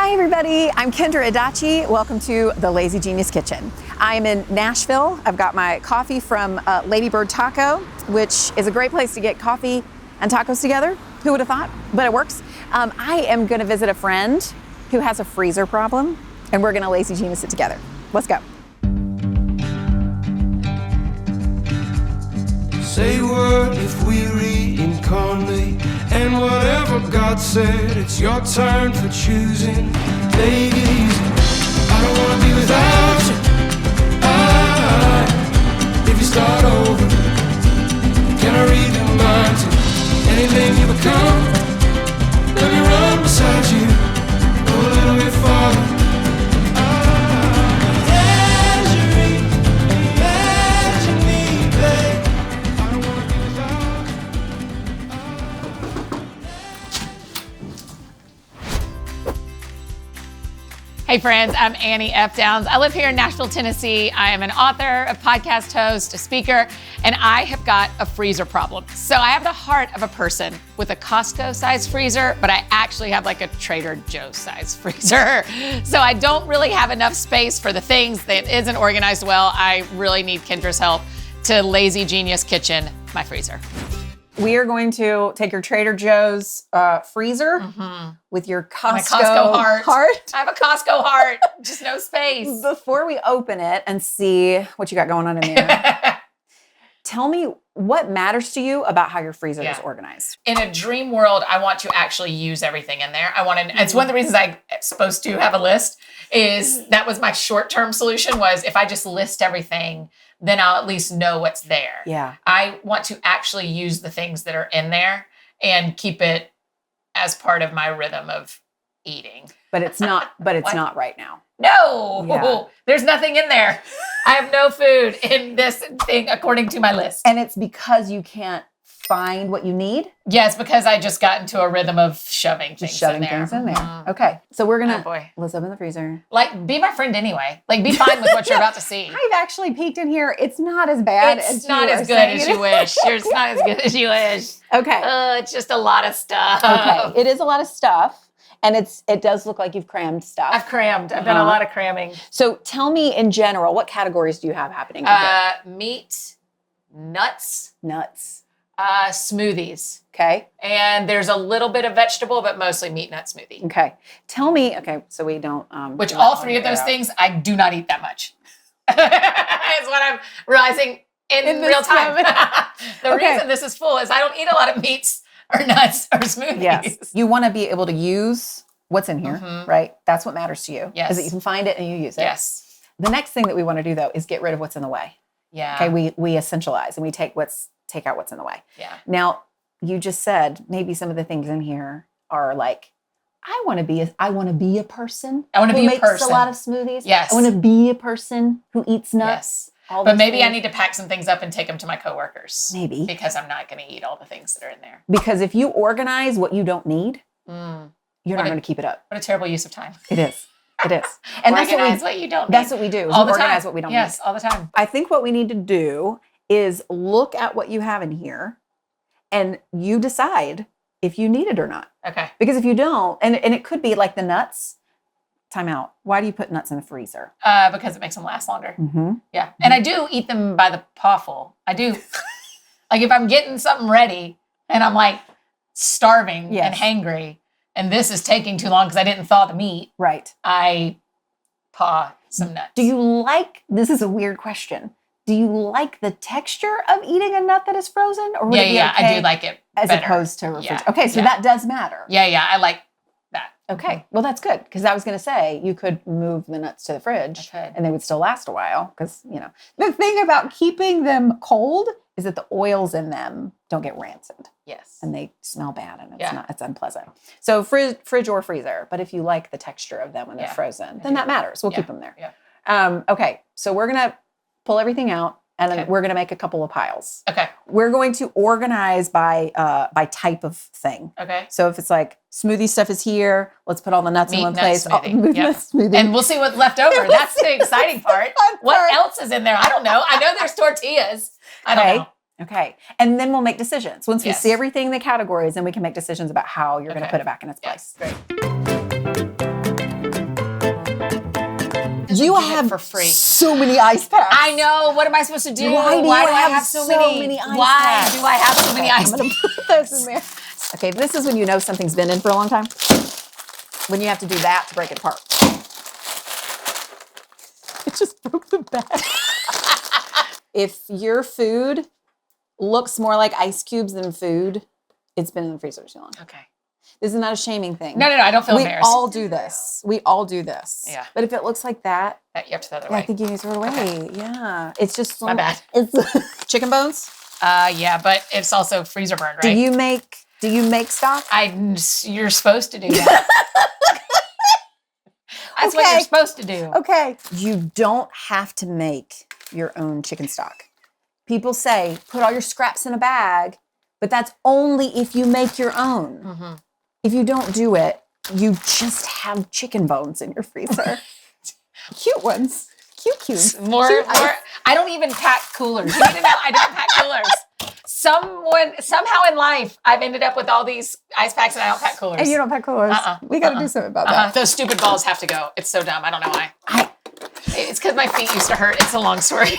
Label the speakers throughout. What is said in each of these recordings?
Speaker 1: Hi everybody, I'm Kendra Adachi. Welcome to the Lazy Genius Kitchen. I'm in Nashville. I've got my coffee from Ladybird Taco, which is a great place to get coffee and tacos together. Who would have thought? But it works. I am gonna visit a friend who has a freezer problem, and we're gonna Lazy Genius it together. Let's go.
Speaker 2: Say what if we reincarnate, and whatever God said, it's your turn for choosing. Take it easy, I don't wanna be without you. If you start over, can I read your mind too? Anything you become, let me run beside you, go a little bit farther.
Speaker 3: Hey friends, I'm Annie F. Downs. I live here in Nashville, Tennessee. I am an author, a podcast host, a speaker, and I have got a freezer problem. So I have the heart of a person with a Costco-sized freezer, but I actually have like a Trader Joe's-sized freezer. So I don't really have enough space for the things that isn't organized well. I really need Kendra's help to Lazy Genius Kitchen my freezer.
Speaker 1: We are going to take your Trader Joe's freezer with your
Speaker 3: My Costco
Speaker 1: heart.
Speaker 3: I have a Costco heart, just no space.
Speaker 1: Before we open it and see what you got going on in there, tell me what matters to you about how your freezer is organized.
Speaker 3: In a dream world, I want to actually use everything in there. I want to, it's one of the reasons I'm supposed to have a list is that was my short-term solution was if I just list everything, then I'll at least know what's there.
Speaker 1: Yeah.
Speaker 3: I want to actually use the things that are in there and keep it as part of my rhythm of eating.
Speaker 1: But it's not, not right now.
Speaker 3: No,
Speaker 1: Yeah.
Speaker 3: There's nothing in there. I have no food in this thing according to my list.
Speaker 1: And it's because you can't find what you need?
Speaker 3: Yes, because I just got into a rhythm of shoving things in there.
Speaker 1: Okay, so we're gonna,
Speaker 3: Oh boy.
Speaker 1: let's open the freezer.
Speaker 3: Like, be my friend anyway. Like, be fine with what you're about to see.
Speaker 1: I've actually peeked in here. It's not as bad as
Speaker 3: It's not
Speaker 1: you
Speaker 3: as
Speaker 1: are
Speaker 3: good
Speaker 1: saying
Speaker 3: as
Speaker 1: it
Speaker 3: you wish. It's not as good as you wish.
Speaker 1: Okay.
Speaker 3: It's just a lot of stuff.
Speaker 1: Okay, it is a lot of stuff. And it does look like you've crammed stuff.
Speaker 3: I've crammed. I've done a lot of cramming.
Speaker 1: So tell me in general, what categories do you have happening?
Speaker 3: Meat, nuts, smoothies.
Speaker 1: Okay.
Speaker 3: And there's a little bit of vegetable, but mostly meat, nut smoothie.
Speaker 1: Okay. Tell me, so we don't...
Speaker 3: Which all three of those things, I do not eat that much. Is what I'm realizing in real time. The reason this is full is I don't eat a lot of meats or nuts or smoothies.
Speaker 1: Yes. You want to be able to use what's in here, right? That's what matters to you.
Speaker 3: Yes.
Speaker 1: Is that you can find it and you use it.
Speaker 3: Yes.
Speaker 1: The next thing that we want to do, though, is get rid of what's in the way.
Speaker 3: Yeah.
Speaker 1: Okay, we essentialize and we take out what's in the way.
Speaker 3: Yeah.
Speaker 1: Now, you just said maybe some of the things in here are like, I want to be a person.
Speaker 3: I want to be a
Speaker 1: makes
Speaker 3: person.
Speaker 1: a lot of smoothies.
Speaker 3: Yes.
Speaker 1: I want to be a person who eats nuts.
Speaker 3: Yes.
Speaker 1: All
Speaker 3: But
Speaker 1: those
Speaker 3: maybe I
Speaker 1: things.
Speaker 3: need to pack some things up and take them to my coworkers.
Speaker 1: Maybe.
Speaker 3: Because I'm not going to eat all the things that are in there.
Speaker 1: Because if you organize what you don't need, you're not going to keep it up.
Speaker 3: What a terrible use of time.
Speaker 1: It is. It is. And
Speaker 3: Organize what you don't need.
Speaker 1: That's what we do. Is
Speaker 3: All
Speaker 1: we
Speaker 3: the
Speaker 1: organize
Speaker 3: time.
Speaker 1: what we don't
Speaker 3: Yes,
Speaker 1: need.
Speaker 3: all the time.
Speaker 1: I think what we need to do is look at what you have in here and you decide if you need it or not.
Speaker 3: Okay.
Speaker 1: Because if you don't, and it could be like the nuts, time out. Why do you put nuts in the freezer?
Speaker 3: Because it makes them last longer.
Speaker 1: Mm-hmm.
Speaker 3: Yeah. And I do eat them by the pawful. I do. Like if I'm getting something ready and I'm like starving and hangry and this is taking too long because I didn't thaw the meat.
Speaker 1: Right.
Speaker 3: I paw some nuts.
Speaker 1: Do you like, this is a weird question. Do you like the texture of eating a nut that is frozen? Or would it be okay
Speaker 3: I do like it
Speaker 1: as
Speaker 3: better.
Speaker 1: opposed to refrigerated?
Speaker 3: Yeah.
Speaker 1: Okay, so that does matter.
Speaker 3: Yeah, I like that.
Speaker 1: Okay, well that's good because I was going to say you could move the nuts to the fridge and they would still last a while because, the thing about keeping them cold is that the oils in them don't get rancid.
Speaker 3: Yes.
Speaker 1: And they smell bad and it's unpleasant. So fridge or freezer, but if you like the texture of them when they're frozen, then that matters. We'll keep them there.
Speaker 3: Yeah.
Speaker 1: Okay, so we're going to pull everything out and then we're going to make a couple of piles.
Speaker 3: Okay.
Speaker 1: We're going to organize by type of thing.
Speaker 3: Okay.
Speaker 1: So if it's like smoothie stuff is here, let's put all the nuts in one place.
Speaker 3: Smoothie. And we'll see what's left over. That's the exciting part. What else is in there? I don't know. I know there's tortillas. I don't know.
Speaker 1: Okay. And then we'll make decisions. Once we see everything in the categories, then we can make decisions about how you're going to put it back in its place.
Speaker 3: Great.
Speaker 1: You
Speaker 3: give it
Speaker 1: have
Speaker 3: for free.
Speaker 1: so many ice packs.
Speaker 3: I know. What am I supposed to do?
Speaker 1: Why do
Speaker 3: I have so many
Speaker 1: ice
Speaker 3: Why
Speaker 1: packs?
Speaker 3: do I have so many ice
Speaker 1: I'm going to put those in there. Okay, this is when you know something's been in for a long time. When you have to do that to break it apart. It just broke the bag. If your food looks more like ice cubes than food, it's been in the freezer too long.
Speaker 3: Okay.
Speaker 1: This is not a shaming thing.
Speaker 3: No, I don't feel embarrassed.
Speaker 1: We all do this. We all do this.
Speaker 3: Yeah.
Speaker 1: But if it looks like that,
Speaker 3: You have to throw it
Speaker 1: I
Speaker 3: away.
Speaker 1: think you need to throw it away.
Speaker 3: Okay.
Speaker 1: Yeah. It's just
Speaker 3: My bad.
Speaker 1: It's chicken bones.
Speaker 3: Yeah, but it's also freezer burn, right?
Speaker 1: Do you make stock?
Speaker 3: You're supposed to do that. That's what you're supposed to do.
Speaker 1: Okay. You don't have to make your own chicken stock. People say, put all your scraps in a bag, but that's only if you make your own.
Speaker 3: Mm-hmm.
Speaker 1: If you don't do it, you just have chicken bones in your freezer. Cute ones. Cute.
Speaker 3: More. I don't even pack coolers. You need to know I don't pack coolers. Somehow in life, I've ended up with all these ice packs and I don't pack coolers.
Speaker 1: And you don't pack coolers. We got to do something about that.
Speaker 3: Those stupid balls have to go. It's so dumb. I don't know why. It's because my feet used to hurt. It's a long story.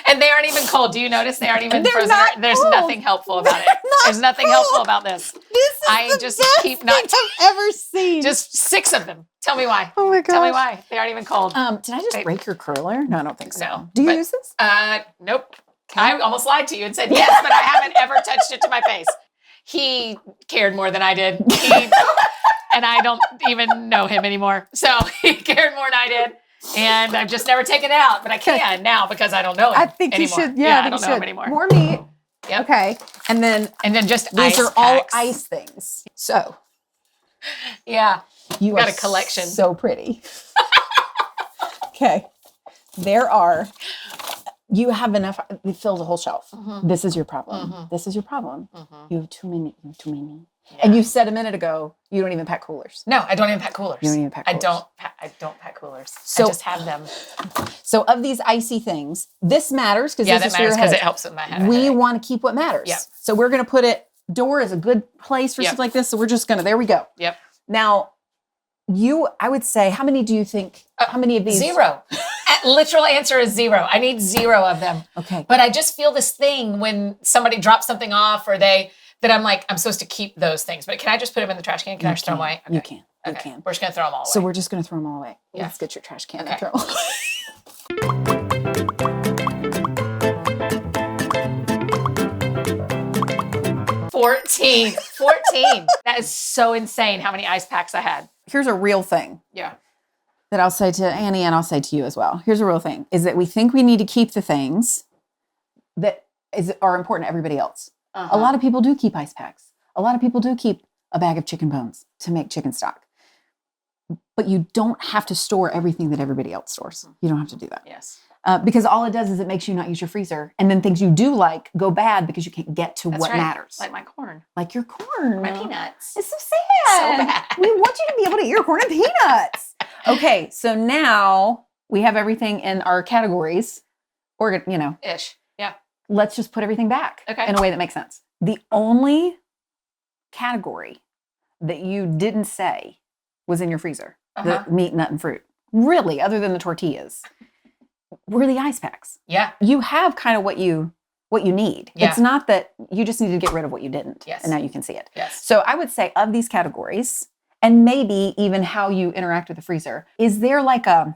Speaker 3: And they aren't even cold. Do you notice they aren't even frozen? There's
Speaker 1: cold.
Speaker 3: nothing helpful about it. There's nothing helpful about this.
Speaker 1: This is the best thing I've ever seen.
Speaker 3: Just 6 of them. Tell me why.
Speaker 1: Oh my gosh.
Speaker 3: Tell me why. They aren't even cold.
Speaker 1: Did I just break your curler? No, I don't think so.
Speaker 3: No.
Speaker 1: Do you use this?
Speaker 3: Nope. I almost lied to you and said yes, but I haven't ever touched it to my face. He cared more than I did. And I don't even know him anymore. So he cared more than I did. And I've just never taken it out, but I can now because I don't know him
Speaker 1: I think
Speaker 3: anymore.
Speaker 1: you should. Yeah,
Speaker 3: I don't know him anymore.
Speaker 1: More meat.
Speaker 3: Yep.
Speaker 1: Okay. And then
Speaker 3: just
Speaker 1: these
Speaker 3: ice
Speaker 1: are all
Speaker 3: packs.
Speaker 1: ice things. So
Speaker 3: Yeah.
Speaker 1: you
Speaker 3: Got
Speaker 1: are
Speaker 3: a collection.
Speaker 1: So pretty. Okay. You have enough. It fills a whole shelf.
Speaker 3: Mm-hmm.
Speaker 1: This is your problem.
Speaker 3: Mm-hmm.
Speaker 1: This is your problem.
Speaker 3: Mm-hmm.
Speaker 1: You have too many.
Speaker 3: Yeah.
Speaker 1: And you said a minute ago you don't even pack coolers.
Speaker 3: No, I don't even pack coolers.
Speaker 1: You don't even pack coolers.
Speaker 3: I don't pack coolers.
Speaker 1: So-
Speaker 3: I just have them.
Speaker 1: So of these icy things, this matters because
Speaker 3: Yeah,
Speaker 1: this
Speaker 3: that
Speaker 1: is for
Speaker 3: matters
Speaker 1: your
Speaker 3: because
Speaker 1: head.
Speaker 3: it helps with my head.
Speaker 1: We want to keep what matters.
Speaker 3: Yep.
Speaker 1: So we're going to put it. Door is a good place for
Speaker 3: Yep.
Speaker 1: stuff like this. So we're just going to. There we go.
Speaker 3: Yep.
Speaker 1: Now, I would say, how many do you think? How many of these?
Speaker 3: 0. Literal answer is 0. I need 0 of them.
Speaker 1: Okay.
Speaker 3: But I just feel this thing when somebody drops something off or that I'm like, I'm supposed to keep those things. But can I just put them in the trash can? Can I just throw them away? Okay.
Speaker 1: You can. You
Speaker 3: Okay.
Speaker 1: can.
Speaker 3: We're just going to throw them all away.
Speaker 1: So we're just going to throw them all away.
Speaker 3: Yeah.
Speaker 1: Let's get your trash can
Speaker 3: Okay.
Speaker 1: and throw them away.
Speaker 3: 14. That is so insane how many ice packs I had.
Speaker 1: Here's a real thing
Speaker 3: Yeah.
Speaker 1: that I'll say to Annie and I'll say to you as well. Here's a real thing, is that we think we need to keep the things that are important to everybody else. A lot of people do keep ice packs. A lot of people do keep a bag of chicken bones to make chicken stock. But you don't have to store everything that everybody else stores. You don't have to do that.
Speaker 3: Yes.
Speaker 1: Because all it does is it makes you not use your freezer. And then things you do like go bad because you can't get to
Speaker 3: That's
Speaker 1: what
Speaker 3: right.
Speaker 1: matters.
Speaker 3: Like my corn.
Speaker 1: Like your corn.
Speaker 3: My peanuts.
Speaker 1: It's so sad.
Speaker 3: So bad.
Speaker 1: We want you to be able to eat your corn and peanuts. Okay, so now we have everything in our categories.
Speaker 3: Ish. Yeah.
Speaker 1: Let's just put everything back
Speaker 3: Okay.
Speaker 1: in a way that makes sense. The only category that you didn't say was in your freezer, the meat, nut, and fruit. Really, other than the tortillas, were the ice packs.
Speaker 3: Yeah.
Speaker 1: You have kind of what you need.
Speaker 3: Yeah.
Speaker 1: It's not that you just need to get rid of what you didn't.
Speaker 3: Yes.
Speaker 1: And now you can see it.
Speaker 3: Yes.
Speaker 1: So I would say of these categories, and maybe even how you interact with the freezer, is there like an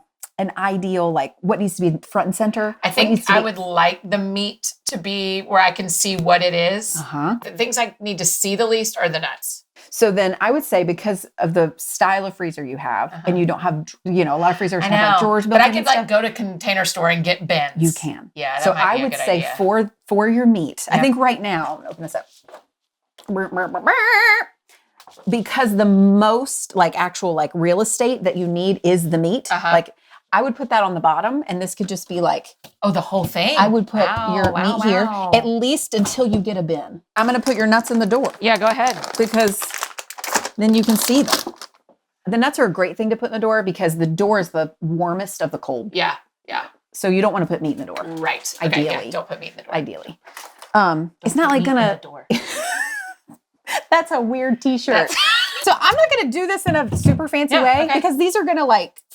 Speaker 1: ideal, like what needs to be front and center?
Speaker 3: I think I would like the meat to be where I can see what it is. The things I need to see the least are the nuts.
Speaker 1: So then I would say, because of the style of freezer you have, and you don't have, a lot of freezers have like drawers built
Speaker 3: but I
Speaker 1: in
Speaker 3: could
Speaker 1: and stuff.
Speaker 3: go to Container Store and get bins.
Speaker 1: You can.
Speaker 3: Yeah. That
Speaker 1: So
Speaker 3: might be
Speaker 1: I
Speaker 3: a
Speaker 1: would
Speaker 3: good
Speaker 1: say
Speaker 3: idea.
Speaker 1: for your meat, I
Speaker 3: Yeah.
Speaker 1: think right now, I'm gonna open this up. Because the most actual real estate that you need is the meat. Like I would put that on the bottom, and this could just be
Speaker 3: the whole thing.
Speaker 1: I would put your meat here, at least until you get a bin. I'm going to put your nuts in the door.
Speaker 3: Yeah, go ahead.
Speaker 1: Because then you can see them. The nuts are a great thing to put in the door because the door is the warmest of the cold.
Speaker 3: Yeah, yeah.
Speaker 1: So you don't want to put meat in the door.
Speaker 3: Right.
Speaker 1: Ideally.
Speaker 3: Okay, yeah, don't put meat in the door.
Speaker 1: Ideally. It's not like gonna. That's a weird t-shirt. So I'm not going to do this in a super fancy way because these are going to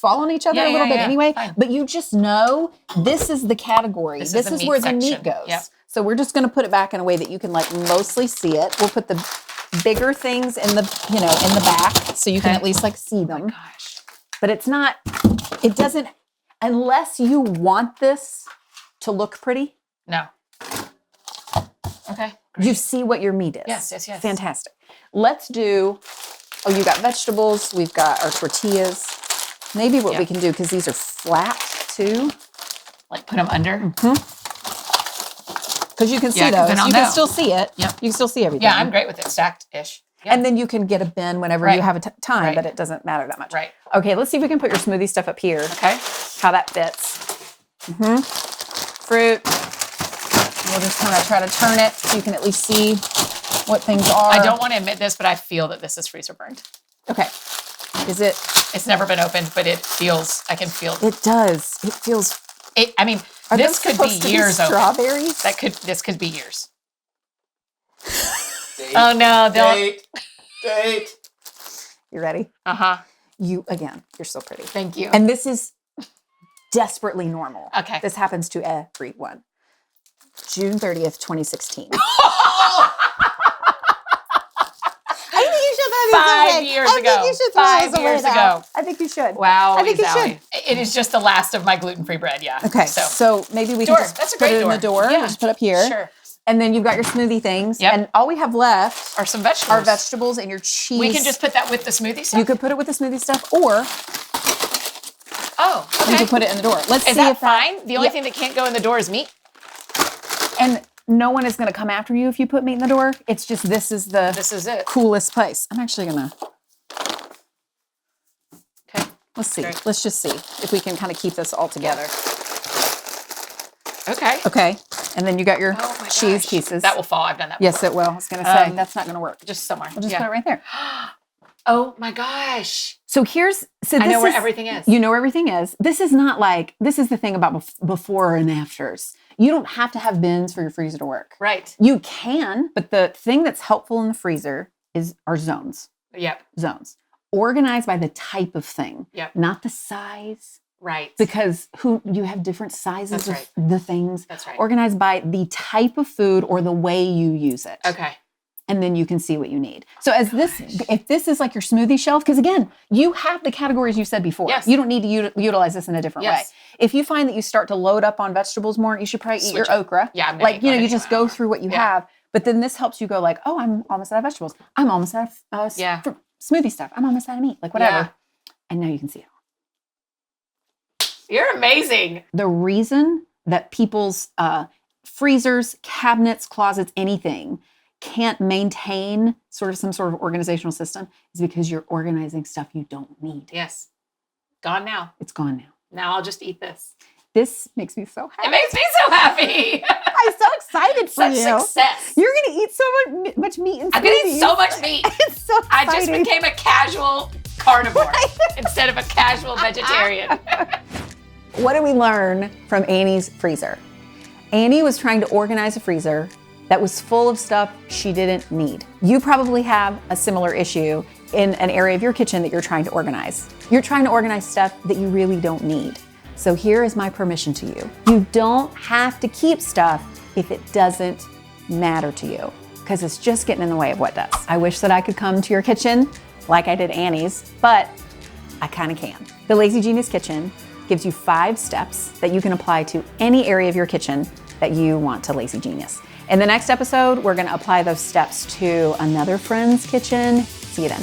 Speaker 1: fall on each other a little bit anyway.
Speaker 3: Fine.
Speaker 1: But you just know this is the category. This
Speaker 3: is the
Speaker 1: is
Speaker 3: meat
Speaker 1: where the
Speaker 3: section.
Speaker 1: meat goes.
Speaker 3: Yep.
Speaker 1: So we're just going to put it back in a way that you can like mostly see it. We'll put the bigger things in the, in the back so you can at least like see them.
Speaker 3: Oh my gosh.
Speaker 1: But it's not, it doesn't, unless you want this to look pretty.
Speaker 3: No. Okay.
Speaker 1: You see what your meat is.
Speaker 3: Yes.
Speaker 1: Fantastic. Let's do, you got vegetables. We've got our tortillas. Maybe what we can do, because these are flat too.
Speaker 3: Like put them under?
Speaker 1: Because you can see those. You can still see it. Yep. You can still see everything.
Speaker 3: Yeah, I'm great with it stacked-ish. Yep.
Speaker 1: And then you can get a bin whenever you have a time, but it doesn't matter that much.
Speaker 3: Right.
Speaker 1: Okay, let's see if we can put your smoothie stuff up here.
Speaker 3: Okay.
Speaker 1: How that fits. Fruit. We'll just kind of try to turn it so you can at least see what things are.
Speaker 3: I don't want to admit this, but I feel that this is freezer burned.
Speaker 1: Okay. Is it?
Speaker 3: It's never been opened, but it feels, I can feel it.
Speaker 1: It does. It feels.
Speaker 3: I mean, this could be years open.
Speaker 1: Strawberries?
Speaker 3: This could be years. Oh no, don't.
Speaker 2: Date.
Speaker 1: You ready?
Speaker 3: Uh-huh.
Speaker 1: You're so pretty.
Speaker 3: Thank you.
Speaker 1: And this is desperately normal.
Speaker 3: Okay.
Speaker 1: This happens to everyone. June 30th, 2016. I think you should throw these away.
Speaker 3: 5 years ago.
Speaker 1: I think you should throw
Speaker 3: 5
Speaker 1: those away
Speaker 3: years
Speaker 1: now.
Speaker 3: ago.
Speaker 1: I think you should.
Speaker 3: Wow.
Speaker 1: I think you should.
Speaker 3: It is just the last of my gluten-free bread, yeah.
Speaker 1: Okay, so maybe we can just
Speaker 3: That's a
Speaker 1: put
Speaker 3: great
Speaker 1: it in the door.
Speaker 3: Yeah.
Speaker 1: Just put it up here.
Speaker 3: Sure.
Speaker 1: And then you've got your smoothie things.
Speaker 3: Yep.
Speaker 1: And all we have left
Speaker 3: Or some vegetables.
Speaker 1: are vegetables and your cheese.
Speaker 3: We can just put that with the smoothie stuff?
Speaker 1: You could put it with the smoothie stuff, or
Speaker 3: Oh, okay.
Speaker 1: you could put it in the door. Let's see
Speaker 3: Is that
Speaker 1: if that,
Speaker 3: fine? The only thing that can't go in the door is meat?
Speaker 1: And no one is going to come after you if you put meat in the door. It's just this is
Speaker 3: it.
Speaker 1: coolest place. I'm actually going to.
Speaker 3: Okay.
Speaker 1: Let's see.
Speaker 3: Great.
Speaker 1: Let's just see if we can kind of keep this all together.
Speaker 3: Okay.
Speaker 1: Okay. And then you got your
Speaker 3: Oh my
Speaker 1: cheese
Speaker 3: gosh.
Speaker 1: pieces.
Speaker 3: That will fall. I've done that
Speaker 1: Yes, it will. I was going to say that's not going to work.
Speaker 3: just somewhere.
Speaker 1: We'll just put it right there.
Speaker 3: Oh my gosh.
Speaker 1: So I
Speaker 3: know where everything is.
Speaker 1: You know where everything is. This is not like, this is the thing about before and afters. You don't have to have bins for your freezer to work.
Speaker 3: Right.
Speaker 1: You can, but the thing that's helpful in the freezer are zones.
Speaker 3: Yep.
Speaker 1: Zones. Organized by the type of thing.
Speaker 3: Yep.
Speaker 1: Not the size.
Speaker 3: Right.
Speaker 1: Because you have different sizes
Speaker 3: That's
Speaker 1: of the things.
Speaker 3: That's right.
Speaker 1: Organized by the type of food or the way you use it.
Speaker 3: Okay.
Speaker 1: And then you can see what you need. So if this is like your smoothie shelf, because again, you have the categories you said before.
Speaker 3: Yes.
Speaker 1: You don't need to utilize this in a different way.
Speaker 3: Yes.
Speaker 1: If you find that you start to load up on vegetables more, you should probably eat your
Speaker 3: Switch it.
Speaker 1: okra.
Speaker 3: Yeah, I'm gonna
Speaker 1: like,
Speaker 3: go ahead
Speaker 1: you
Speaker 3: and
Speaker 1: just
Speaker 3: eat my
Speaker 1: go
Speaker 3: okra.
Speaker 1: through what you
Speaker 3: Yeah.
Speaker 1: have. But then this helps you go like, oh, I'm almost out of vegetables. I'm almost out of smoothie stuff. I'm almost out of meat, like whatever.
Speaker 3: Yeah.
Speaker 1: And now you can see it.
Speaker 3: You're amazing.
Speaker 1: The reason that people's freezers, cabinets, closets, anything can't maintain some sort of organizational system is because you're organizing stuff you don't need.
Speaker 3: Yes. Gone now.
Speaker 1: It's gone now.
Speaker 3: Now I'll just eat this.
Speaker 1: This makes me so happy.
Speaker 3: It makes me so happy.
Speaker 1: I'm so excited for
Speaker 3: Such
Speaker 1: you.
Speaker 3: success.
Speaker 1: You're going to eat so much meat and
Speaker 3: I'm gonna eat so much meat.
Speaker 1: It's so
Speaker 3: I
Speaker 1: exciting.
Speaker 3: just became a casual carnivore instead of a casual vegetarian.
Speaker 1: What did we learn from Annie's freezer? Annie was trying to organize a freezer that was full of stuff she didn't need. You probably have a similar issue in an area of your kitchen that you're trying to organize. You're trying to organize stuff that you really don't need. So here is my permission to you. You don't have to keep stuff if it doesn't matter to you, because it's just getting in the way of what does. I wish that I could come to your kitchen like I did Annie's, but I kind of can. The Lazy Genius Kitchen gives you 5 steps that you can apply to any area of your kitchen that you want to Lazy Genius. In the next episode, we're gonna apply those steps to another friend's kitchen. See you then.